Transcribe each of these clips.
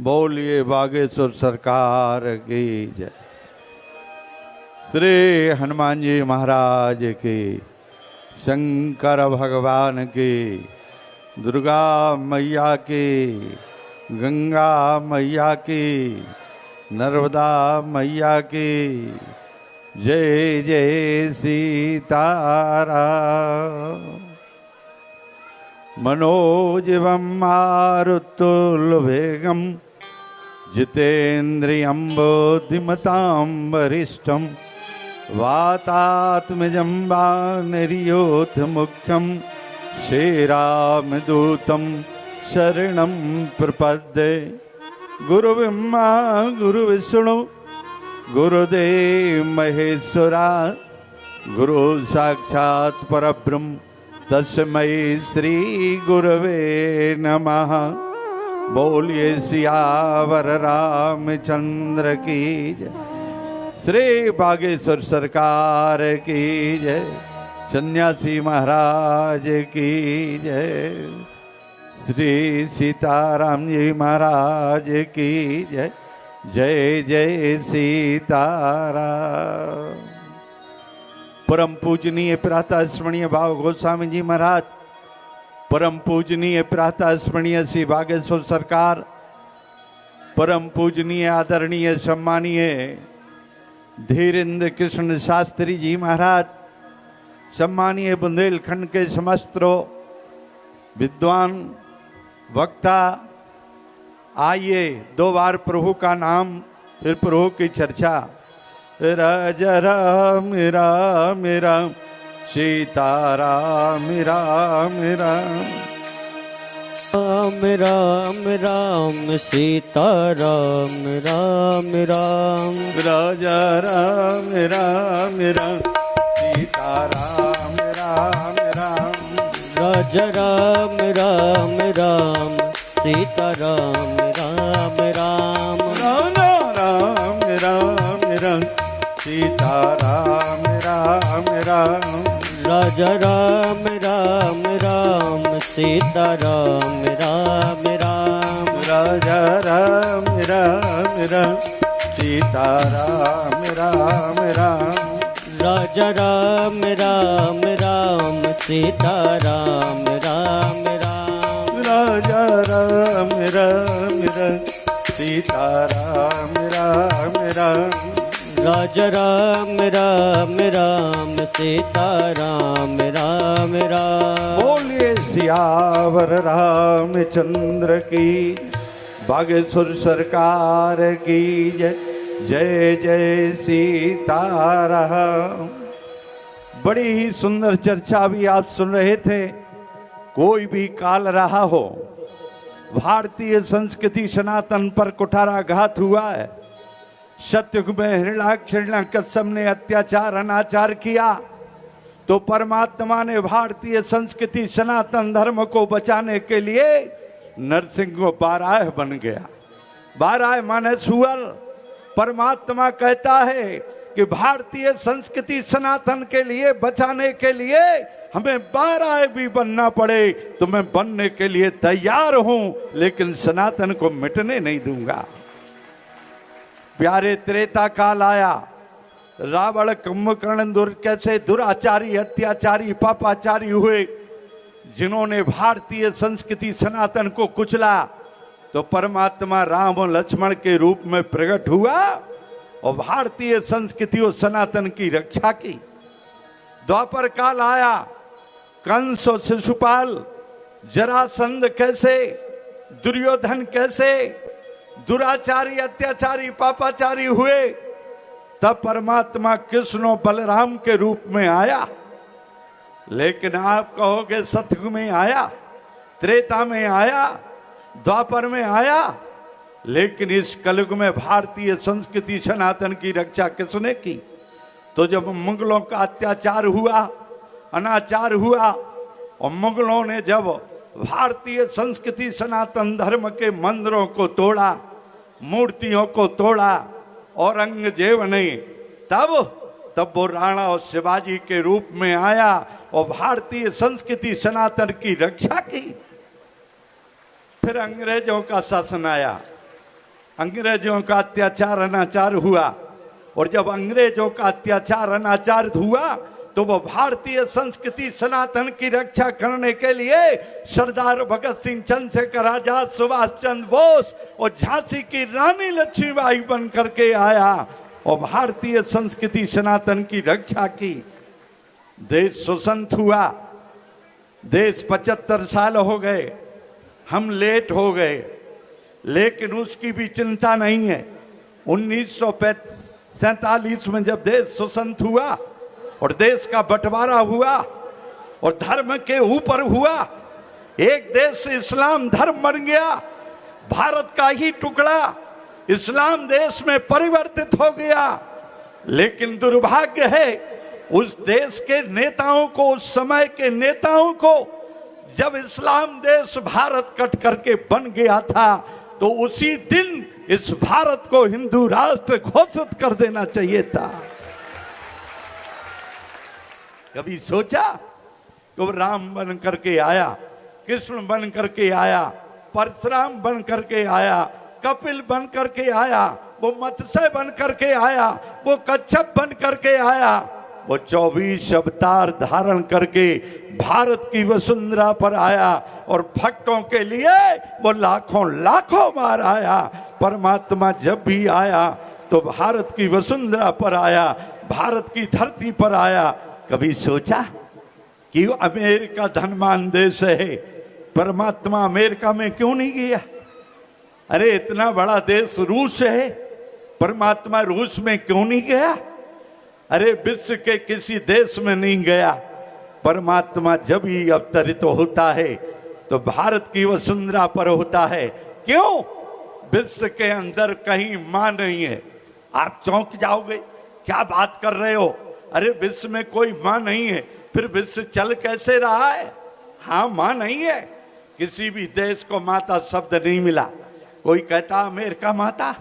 बोलिए बागेश्वर सरकार की जय। श्री हनुमान जी महाराज की, शंकर भगवान की, दुर्गा मैया की, गंगा मैया की, नर्मदा मैया की जय जय सीताराम। मनोजवं मारुतुल्यवेगं जितेन्द्रियं बुद्धिमतां वरिष्ठं वातात्मजं वानरयूथमुख्यं श्रीरामदूतं शरणं प्रपद्ये। गुरुब्रह्मा गुरुविष्णु गुरुदेव महेश्वरा, गुरु साक्षात् परब्रह्म तस्मै श्री गुरवे नमः। बोलिए सियावर रामचंद्र की जय। श्री बागेश्वर सरकार की जय। सन्यासी महाराज की जय। श्री सीताराम जी महाराज की जय। जय जय सीताराम। परम पूजनीय प्रातः स्मरणीय भाव गोस्वामी जी महाराज, परम पूजनीय प्रातः स्मरणीय श्री बागेश्वर सरकार, परम पूजनीय आदरणीय सम्मानीय धीरेन्द्र कृष्ण शास्त्री जी महाराज, सम्मानीय बुंदेलखंड के समस्त विद्वान वक्ता, आइए दो बार प्रभु का नाम फिर प्रभु की चर्चा। राजा राम राम राम, सीताराम राम राम, राम राम राम, सीताराम राम राम, राजा राम राम राम, सीताराम राम राम, राजा राम राम राम, सीताराम राम राम, राम राम राम राम, सीताराम राम राम, राजा राम राम राम, सीताराम राम राम, राजा राम राम राम, सीताराम राम राम, राजा राम राम राम, सीताराम राम राम, राजा राम राम राम, सीताराम राम राम, राजा राम राम राम, सीताराम राम राम। बोलिए सियावर रामचंद्र की, बागेश्वर सरकार की जय। जय जय सीताराम। बड़ी ही सुंदर चर्चा भी आप सुन रहे थे। कोई भी काल रहा हो, भारतीय संस्कृति सनातन पर कुठाराघात हुआ है। सतयुग में हिरण्याकश्यप ने अत्याचार अनाचार किया तो परमात्मा ने भारतीय संस्कृति सनातन धर्म को बचाने के लिए नरसिंह को बाराह बन गया। बाराह माने सुअर। परमात्मा कहता है कि भारतीय संस्कृति सनातन के लिए बचाने के लिए हमें बाराह भी बनना पड़े तो मैं बनने के लिए तैयार हूं, लेकिन सनातन को मिटने नहीं दूंगा। प्यारे त्रेता काल आया। रावण कुंभकर्ण कैसे दुराचारी अत्याचारी पापाचारी हुए, जिन्होंने भारतीय संस्कृति सनातन को कुचला, तो परमात्मा राम और लक्ष्मण के रूप में प्रकट हुआ और भारतीय संस्कृति और सनातन की रक्षा की। द्वापर काल आया। कंस और शिशुपाल, जरासंध कैसे, दुर्योधन कैसे दुराचारी अत्याचारी पापाचारी हुए, तब परमात्मा कृष्ण और बलराम के रूप में आया। लेकिन आप कहोगे सतयुग में आया, त्रेता में आया, द्वापर में आया, लेकिन इस कलयुग में भारतीय संस्कृति सनातन की रक्षा किसने की? तो जब मुगलों का अत्याचार हुआ, अनाचार हुआ और मुगलों ने जब भारतीय संस्कृति सनातन धर्म के मंदिरों को तोड़ा, मूर्तियों को तोड़ा, औरंगजेब ने तब वो राणा और शिवाजी के रूप में आया और भारतीय संस्कृति सनातन की रक्षा की। फिर अंग्रेजों का शासन आया। अंग्रेजों का अत्याचार अनाचार हुआ, और जब अंग्रेजों का अत्याचार अनाचार हुआ तो वो भारतीय संस्कृति सनातन की रक्षा करने के लिए सरदार भगत सिंह, चंद्रशेखर आजाद, सुभाष चंद्र बोस और झांसी की रानी लक्ष्मीबाई बन करके आया और भारतीय संस्कृति सनातन की रक्षा की। देश स्वतंत्र हुआ, देश 75 साल हो गए, हम लेट हो गए, लेकिन उसकी भी चिंता नहीं है। 1947 में जब देश स्वतंत्र हुआ और देश का बंटवारा हुआ और धर्म के ऊपर हुआ, एक देश इस्लाम धर्म बन गया, भारत का ही टुकड़ा इस्लाम देश में परिवर्तित हो गया। लेकिन दुर्भाग्य है उस देश के नेताओं को, उस समय के नेताओं को, जब इस्लाम देश भारत कट करके बन गया था तो उसी दिन इस भारत को हिंदू राष्ट्र घोषित कर देना चाहिए था। कभी सोचा कि वो राम बन करके आया, कृष्ण बन करके आया, परशुराम बन करके आया, कपिल बन करके आया, वो मत्स्य बन करके आया, वो कच्छप बन करके आया, वो 24 अवतार धारण करके भारत की वसुंधरा पर आया और भक्तों के लिए वो लाखों लाखों बार आया। परमात्मा जब भी आया तो भारत की वसुंधरा पर आया, भारत की धरती पर आया। कभी सोचा कि अमेरिका धनवान देश है, परमात्मा अमेरिका में क्यों नहीं गया? अरे इतना बड़ा देश रूस है, परमात्मा रूस में क्यों नहीं गया? अरे विश्व के किसी देश में नहीं गया। परमात्मा जब ही अवतरित होता है तो भारत की वसुंधरा पर होता है। क्यों? विश्व के अंदर कहीं मां नहीं है। आप चौंक जाओगे, क्या बात कर रहे हो? अरे विश्व में कोई मां नहीं है, फिर विश्व चल कैसे रहा है? हाँ, मां नहीं है। किसी भी देश को माता शब्द नहीं मिला। कोई कहता अमेरिका माता,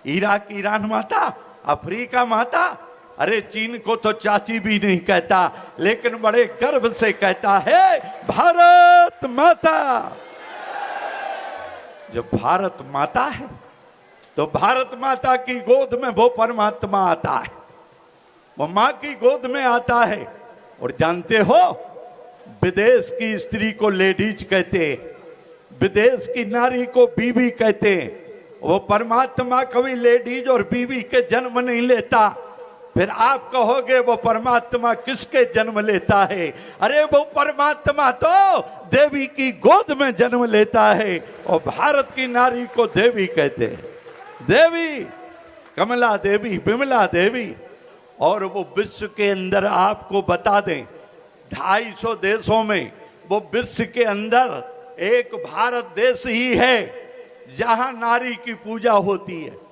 इराक ईरान माता, अफ्रीका माता, अरे चीन को तो चाची भी नहीं कहता, लेकिन बड़े गर्व से कहता है भारत माता। जब भारत माता है तो भारत माता की गोद में वो परमात्मा आता है, वो मां की गोद में आता है। और जानते हो, विदेश की स्त्री को लेडीज कहते हैं, विदेश की नारी को बीवी कहते हैं। वो परमात्मा कभी लेडीज और बीवी के जन्म नहीं लेता। फिर आप कहोगे वो परमात्मा किसके जन्म लेता है? अरे वो परमात्मा तो देवी की गोद में जन्म लेता है और भारत की नारी को देवी कहते हैं। देवी, कमला देवी, विमला देवी। और वो विश्व के अंदर आपको बता दें, 250 देशों में वो विश्व के अंदर एक भारत देश ही है जहां नारी की पूजा होती है।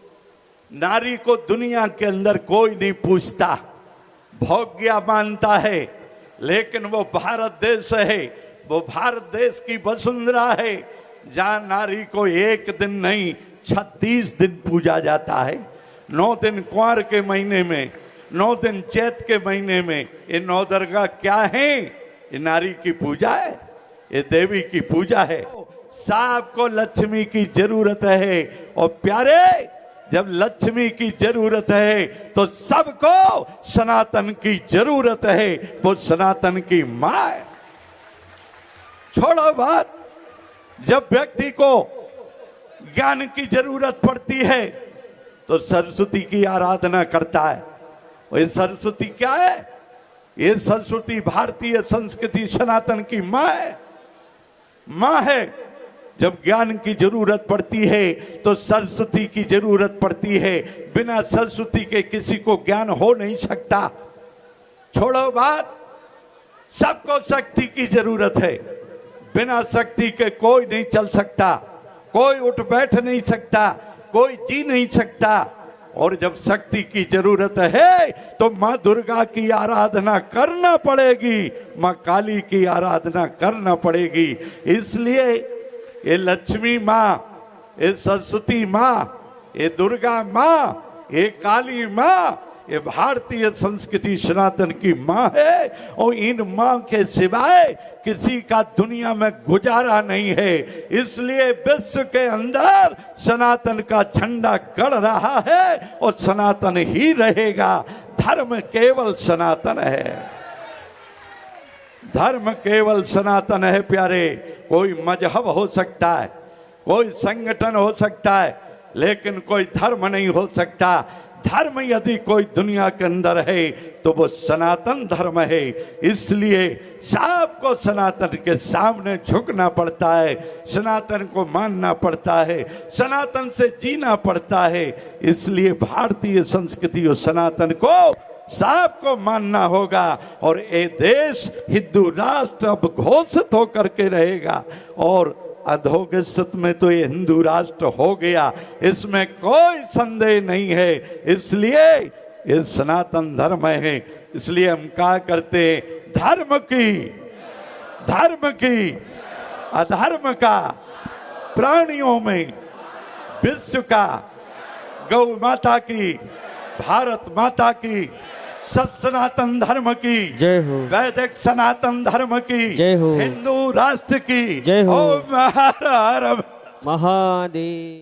नारी को दुनिया के अंदर कोई नहीं पूछता, भोग्या मानता है, लेकिन वो भारत देश है, वो भारत देश की वसुंधरा है जहां नारी को एक दिन नहीं 36 दिन पूजा जाता है। 9 दिन कुंवर के महीने में, 9 दिन चैत के महीने में। ये 9 दुर्गा क्या है? ये नारी की पूजा है, ये देवी की पूजा है। सबको लक्ष्मी की जरूरत है और प्यारे, जब लक्ष्मी की जरूरत है तो सबको सनातन की जरूरत है, वो सनातन की मां है। छोड़ो बात, जब व्यक्ति को ज्ञान की जरूरत पड़ती है तो सरस्वती की आराधना करता है। और ये सरस्वती क्या है? ये सरस्वती भारतीय संस्कृति सनातन की मां है, मां है। जब ज्ञान की जरूरत पड़ती है तो सरस्वती की जरूरत पड़ती है। बिना सरस्वती के किसी को ज्ञान हो नहीं सकता। छोड़ो बात, सबको शक्ति की जरूरत है, बिना शक्ति के कोई नहीं चल सकता, कोई उठ बैठ नहीं सकता, कोई जी नहीं सकता। और जब शक्ति की जरूरत है तो मां दुर्गा की आराधना करना पड़ेगी, मां काली की आराधना करना पड़ेगी। इसलिए ये लक्ष्मी मां, ये सरस्वती मां, ये दुर्गा मां, ये काली मां, ये भारतीय संस्कृति सनातन की माँ है और इन माँ के सिवाय किसी का दुनिया में गुजारा नहीं है। इसलिए विश्व के अंदर सनातन का झंडा गड़ रहा है और सनातन ही रहेगा। धर्म केवल सनातन है, धर्म केवल सनातन है प्यारे। कोई मजहब हो सकता है, कोई संगठन हो सकता है, लेकिन कोई धर्म नहीं हो सकता। धर्म यदि कोई दुनिया के अंदर है तो वो सनातन धर्म है। इसलिए सबको सनातन के सामने झुकना पड़ता है, सनातन को मानना पड़ता है, सनातन से जीना पड़ता है। इसलिए भारतीय संस्कृति और सनातन को सबको मानना होगा और ये देश हिंदू राष्ट्र अब घोषित होकर के रहेगा और अधोगतित में तो ये हिंदू राष्ट्र हो गया, इसमें कोई संदेह नहीं है। इसलिए ये सनातन धर्म है। इसलिए हम क्या करते हैं, धर्म की अधर्म का प्राणियों में, विश्व का, गौ माता की, भारत माता की, सनातन धर्म की जय हो, वैदिक सनातन धर्म की जय हो, हिंदू राष्ट्र की जय हो, ओम हर हर महादेव।